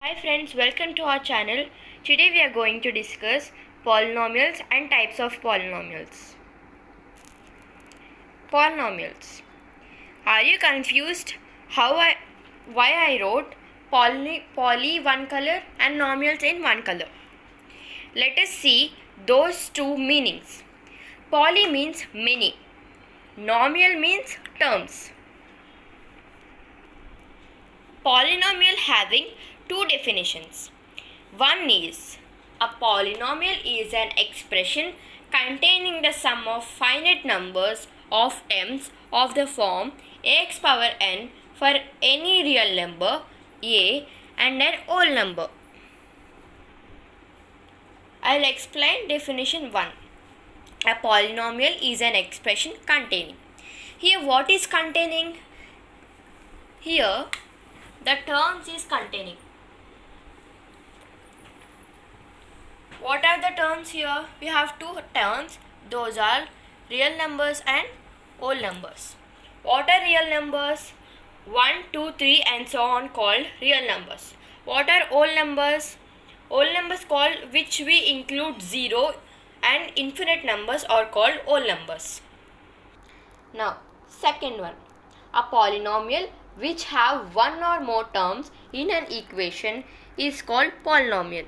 Hi friends, welcome to our channel. Today we are going to discuss polynomials and types of polynomials. Polynomials. Are you confused why I wrote poly one color and nomials in one color? Let us see those two meanings. Poly means many. Nomial means terms. Polynomial having two definitions. One is a polynomial is an expression containing the sum of finite numbers of terms of the form ax power n for any real number a and an whole number. I'll explain definition 1. A polynomial is an expression containing. Here what is containing? Here the terms is containing. What are the terms here? We have two terms. Those are real numbers and whole numbers. What are real numbers? 1, 2, 3 and so on called real numbers. What are whole numbers? Whole numbers called which we include 0 and infinite numbers are called whole numbers. Now, second one. A polynomial which have one or more terms in an equation is called polynomial.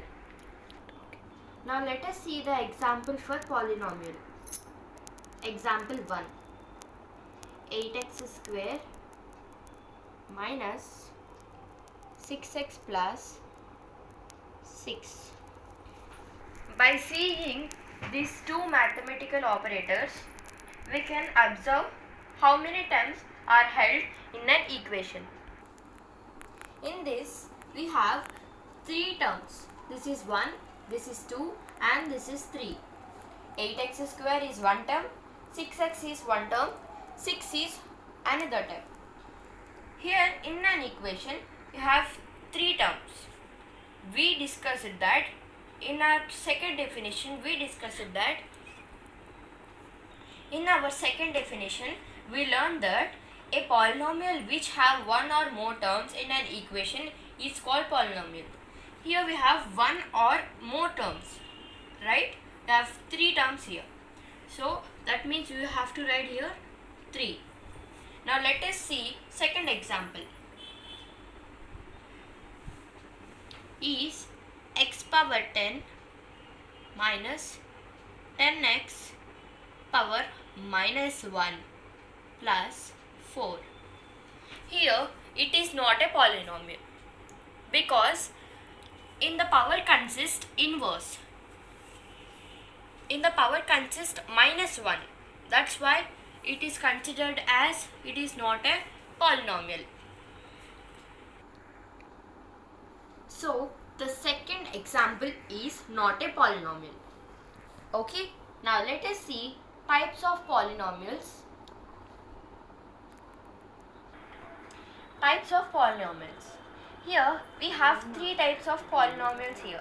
Now let us see the example for polynomial. Example 1. 8x square minus 6x plus 6. By seeing these two mathematical operators, we can observe how many terms are held in an equation. In this, we have three terms. This is 1, this is 2 and this is 3. 8x square is one term, 6x is one term, 6 is another term. Here in an equation, you have three terms. We discussed that in our second definition, we learned that a polynomial which have one or more terms in an equation is called polynomial. Here we have one or more terms, right? We have three terms here. So that means you have to write here 3. Now let us see second example. Is x power 10 minus 10x power minus 1 plus 4. Here it is not a polynomial because in the power consists inverse. In the power consists minus 1. That's why it is considered as it is not a polynomial. So the second example is not a polynomial. Okay, now let us see types of polynomials. Types of polynomials. Here we have three types of polynomials here.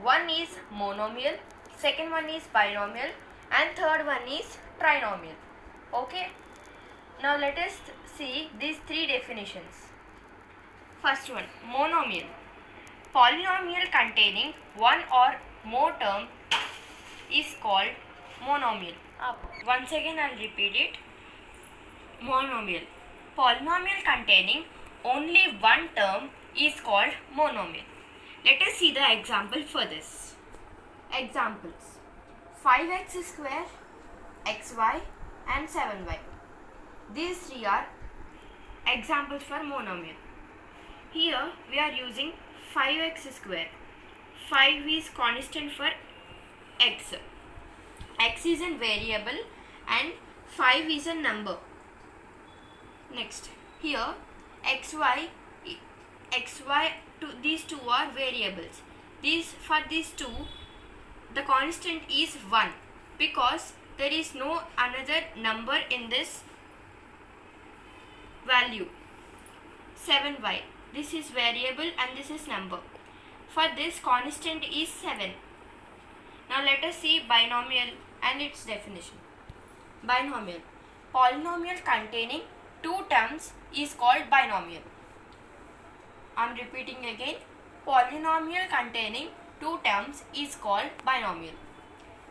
One is monomial, second one is binomial and third one is trinomial. Okay. Now let us see these three definitions. First one, monomial. Polynomial containing one or more term is called monomial. Once again I will repeat it. Monomial. Polynomial containing only one term is called monomial. Let us see the example for this. Examples: 5x square, xy and 7y. These three are examples for monomial. Here we are using 5x square. 5 is constant for x. X is a variable and 5 is a number. Next, here xy, these two are variables. For these two, the constant is 1 because there is no another number in this value. 7y, this is variable and this is number. For this, constant is 7. Now let us see binomial and its definition. Binomial. Polynomial containing two terms is called binomial. I am repeating again. Polynomial containing two terms is called binomial.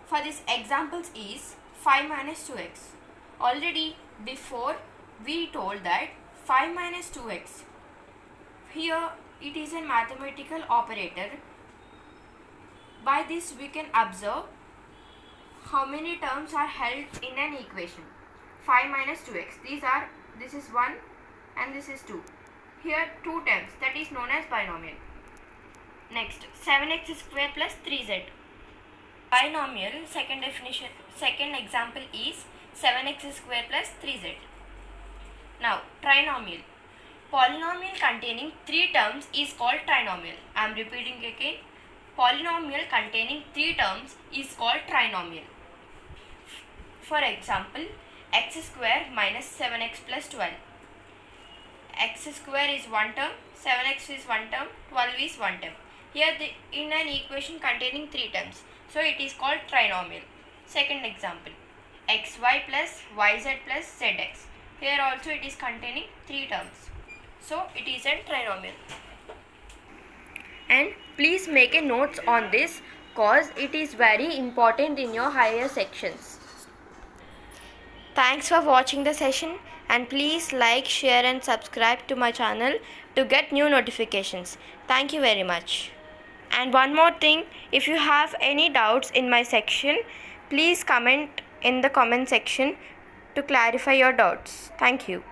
For this examples is 5 minus 2x. Already before we told that 5 minus 2x. Here it is a mathematical operator. By this we can observe how many terms are held in an equation. 5 minus 2x. This is 1 and this is 2. Here two terms, that is known as binomial. Next, 7x square plus 3z. Binomial, second example is 7x square plus 3z. Now, trinomial. Polynomial containing three terms is called trinomial. I am repeating again. Polynomial containing three terms is called trinomial. For example, x square minus 7x plus 12. X square is one term, 7x is one term, 12 is one term. Here in an equation containing three terms, so it is called trinomial. Second example, xy plus yz plus zx. Here also it is containing three terms, so it is a trinomial. And please make a notes on this cause it is very important in your higher sections. Thanks for watching the session, and please like, share and subscribe to my channel to get new notifications. Thank you very much. And one more thing, if you have any doubts in my section, please comment in the comment section to clarify your doubts. Thank you.